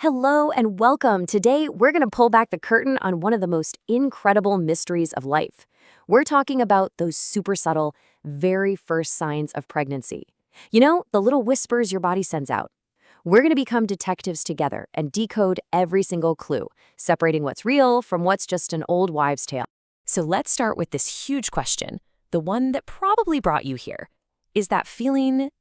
Hello and welcome. Today, we're going to pull back the curtain on one of the most incredible mysteries of life. We're talking about those super subtle, very first signs of pregnancy. You know, the little whispers your body sends out. We're going to become detectives together and decode every single clue, separating what's real from what's just an old wives' tale. So let's start with this huge question, the one that probably brought you here. Is that feeling,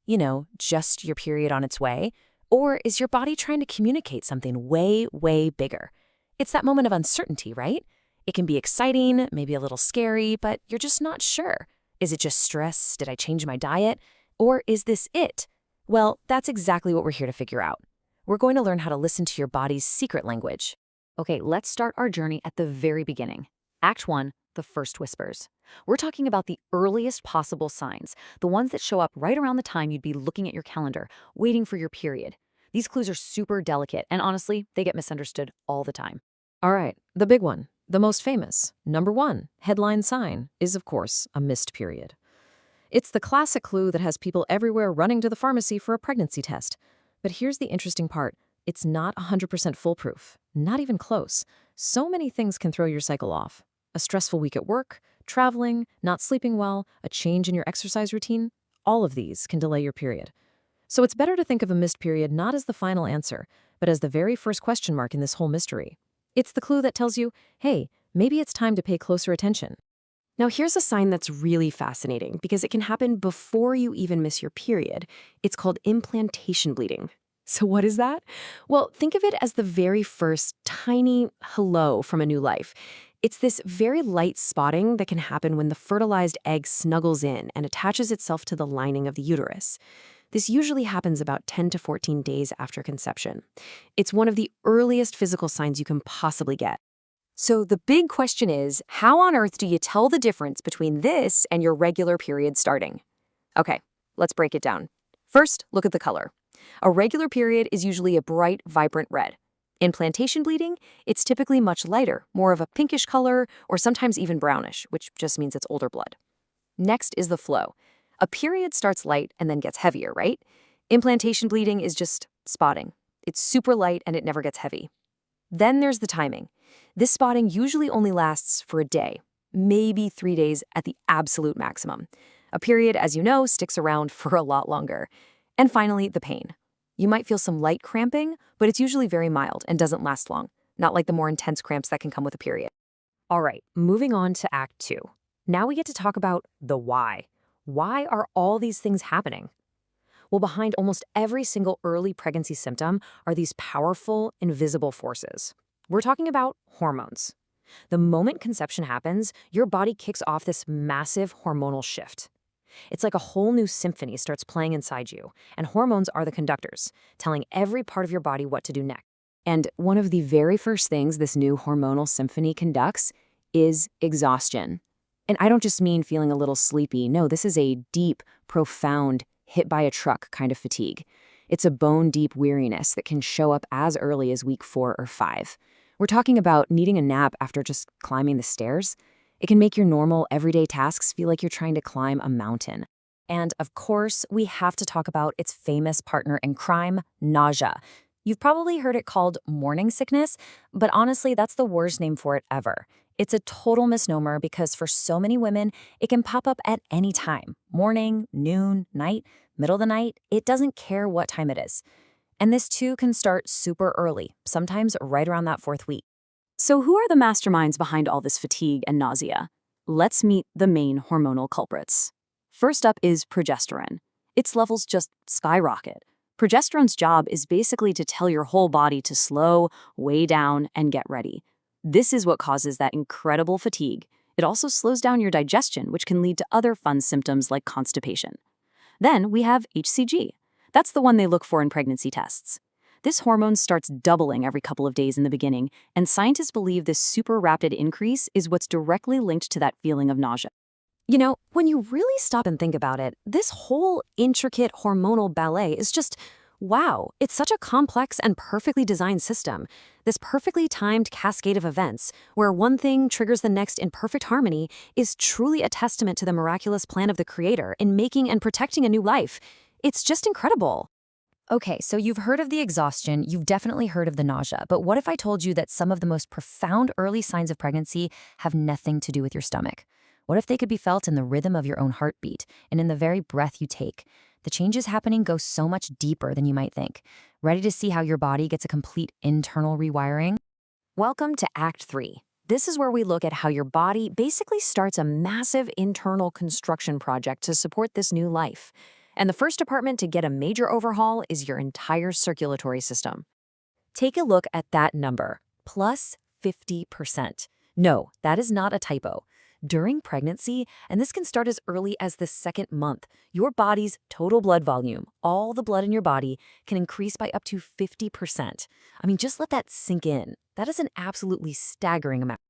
just your period on its way? Or is your body trying to communicate something way, way bigger? It's that moment of uncertainty, right? It can be exciting, maybe a little scary, but you're just not sure. Is it just stress? Did I change my diet? Or is this it? Well, that's exactly what we're here to figure out. We're going to learn how to listen to your body's secret language. Okay, let's start our journey at the very beginning. Act 1, the first whispers. We're talking about the earliest possible signs, the ones that show up right around the time you'd be looking at your calendar, waiting for your period. These clues are super delicate, and honestly, they get misunderstood all the time. All right, the big one, the most famous, number one, headline sign, is of course a missed period. It's the classic clue that has people everywhere running to the pharmacy for a pregnancy test. But here's the interesting part. It's not 100% foolproof, not even close. So many things can throw your cycle off. A stressful week at work, traveling, not sleeping well, a change in your exercise routine, all of these can delay your period. So it's better to think of a missed period not as the final answer, but as the very first question mark in this whole mystery. It's the clue that tells you, hey, maybe it's time to pay closer attention. Now, here's a sign that's really fascinating because it can happen before you even miss your period. It's called implantation bleeding. So what is that? Well, think of it as the very first tiny hello from a new life. It's this very light spotting that can happen when the fertilized egg snuggles in and attaches itself to the lining of the uterus. This usually happens about 10 to 14 days after conception. It's one of the earliest physical signs you can possibly get. So the big question is, how on earth do you tell the difference between this and your regular period starting? Okay, let's break it down. First, look at the color. A regular period is usually a bright, vibrant red. Implantation bleeding, it's typically much lighter, more of a pinkish color, or sometimes even brownish, which just means it's older blood. Next is the flow. A period starts light and then gets heavier, right? Implantation bleeding is just spotting. It's super light and it never gets heavy. Then there's the timing. This spotting usually only lasts for a day, maybe 3 days at the absolute maximum. A period, as you know, sticks around for a lot longer. And finally, the pain. You might feel some light cramping, but it's usually very mild and doesn't last long, not like the more intense cramps that can come with a period. All right, moving on to Act 2. Now we get to talk about the why. Why are all these things happening? Well, behind almost every single early pregnancy symptom are these powerful, invisible forces. We're talking about hormones. The moment conception happens, your body kicks off this massive hormonal shift. It's like a whole new symphony starts playing inside you, and hormones are the conductors, telling every part of your body what to do next. And one of the very first things this new hormonal symphony conducts is exhaustion. And I don't just mean feeling a little sleepy. No, this is a deep, profound, hit by a truck kind of fatigue. It's a bone-deep weariness that can show up as early as week 4 or 5. We're talking about needing a nap after just climbing the stairs. It can make your normal, everyday tasks feel like you're trying to climb a mountain. And of course, we have to talk about its famous partner in crime, nausea. You've probably heard it called morning sickness, but honestly, that's the worst name for it ever. It's a total misnomer because for so many women, it can pop up at any time. Morning, noon, night, middle of the night, it doesn't care what time it is. And this too can start super early, sometimes right around that 4th week. So who are the masterminds behind all this fatigue and nausea? Let's meet the main hormonal culprits. First up is progesterone. Its levels just skyrocket. Progesterone's job is basically to tell your whole body to slow, way down, and get ready. This is what causes that incredible fatigue. It also slows down your digestion, which can lead to other fun symptoms like constipation. Then we have HCG. That's the one they look for in pregnancy tests. This hormone starts doubling every couple of days in the beginning, and scientists believe this super rapid increase is what's directly linked to that feeling of nausea. You know, when you really stop and think about it, this whole intricate hormonal ballet is just, wow, it's such a complex and perfectly designed system. This perfectly timed cascade of events, where one thing triggers the next in perfect harmony, is truly a testament to the miraculous plan of the Creator in making and protecting a new life. It's just incredible. Okay, so you've heard of the exhaustion, you've definitely heard of the nausea, but what if I told you that some of the most profound early signs of pregnancy have nothing to do with your stomach? What if they could be felt in the rhythm of your own heartbeat and in the very breath you take? The changes happening go so much deeper than you might think. Ready to see how your body gets a complete internal rewiring? Welcome to Act 3. This is where we look at how your body basically starts a massive internal construction project to support this new life. And the first department to get a major overhaul is your entire circulatory system. Take a look at that number, plus 50%. No, that is not a typo. During pregnancy, and this can start as early as the second month, your body's total blood volume, all the blood in your body, can increase by up to 50%. I mean, just let that sink in. That is an absolutely staggering amount.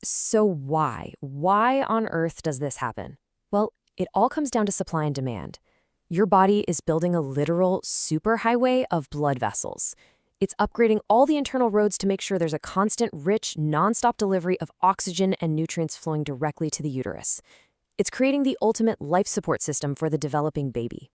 So why? Why on earth does this happen? Well, it all comes down to supply and demand. Your body is building a literal superhighway of blood vessels. It's upgrading all the internal roads to make sure there's a constant, rich, nonstop delivery of oxygen and nutrients flowing directly to the uterus. It's creating the ultimate life support system for the developing baby.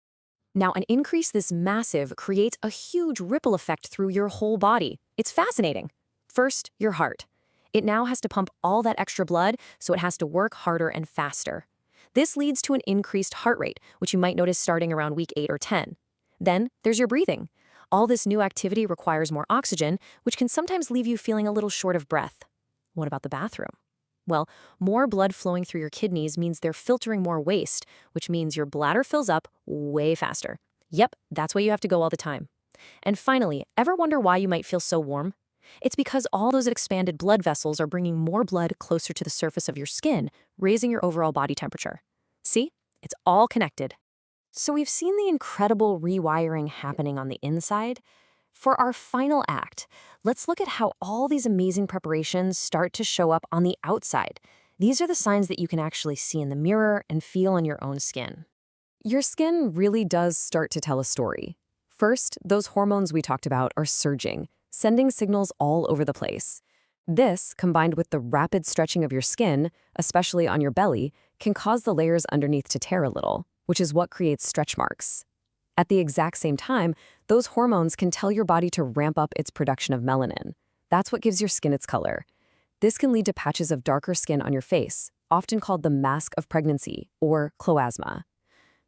Now, an increase this massive creates a huge ripple effect through your whole body. It's fascinating. First, your heart. It now has to pump all that extra blood, so it has to work harder and faster. This leads to an increased heart rate, which you might notice starting around week 8 or 10. Then, there's your breathing. All this new activity requires more oxygen, which can sometimes leave you feeling a little short of breath. What about the bathroom? Well, more blood flowing through your kidneys means they're filtering more waste, which means your bladder fills up way faster. Yep, that's why you have to go all the time. And finally, ever wonder why you might feel so warm? It's because all those expanded blood vessels are bringing more blood closer to the surface of your skin, raising your overall body temperature. See? It's all connected. So we've seen the incredible rewiring happening on the inside. For our final act, let's look at how all these amazing preparations start to show up on the outside. These are the signs that you can actually see in the mirror and feel on your own skin. Your skin really does start to tell a story. First, those hormones we talked about are surging, sending signals all over the place. This, combined with the rapid stretching of your skin, especially on your belly, can cause the layers underneath to tear a little, which is what creates stretch marks. At the exact same time, those hormones can tell your body to ramp up its production of melanin. That's what gives your skin its color. This can lead to patches of darker skin on your face, often called the mask of pregnancy, or cloasma.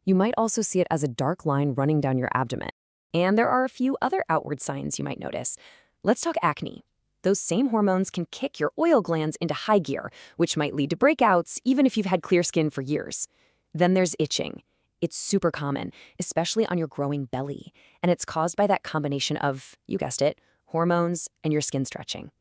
You might also see it as a dark line running down your abdomen. And there are a few other outward signs you might notice. Let's talk acne. Those same hormones can kick your oil glands into high gear, which might lead to breakouts even if you've had clear skin for years. Then there's itching. It's super common, especially on your growing belly, and it's caused by that combination of, you guessed it, hormones and your skin stretching.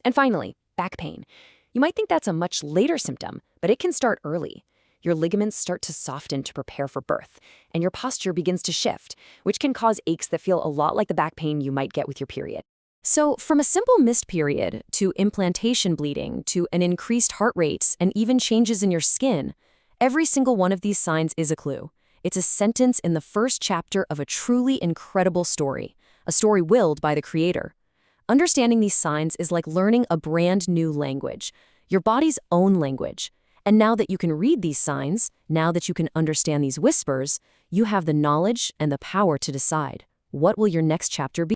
And finally, back pain. You might think that's a much later symptom, but it can start early. Your ligaments start to soften to prepare for birth, and your posture begins to shift, which can cause aches that feel a lot like the back pain you might get with your period. So from a simple missed period to implantation bleeding to an increased heart rate and even changes in your skin, every single one of these signs is a clue. It's a sentence in the first chapter of a truly incredible story, a story willed by the creator. Understanding these signs is like learning a brand new language, your body's own language. And now that you can read these signs, now that you can understand these whispers, you have the knowledge and the power to decide, what will your next chapter be?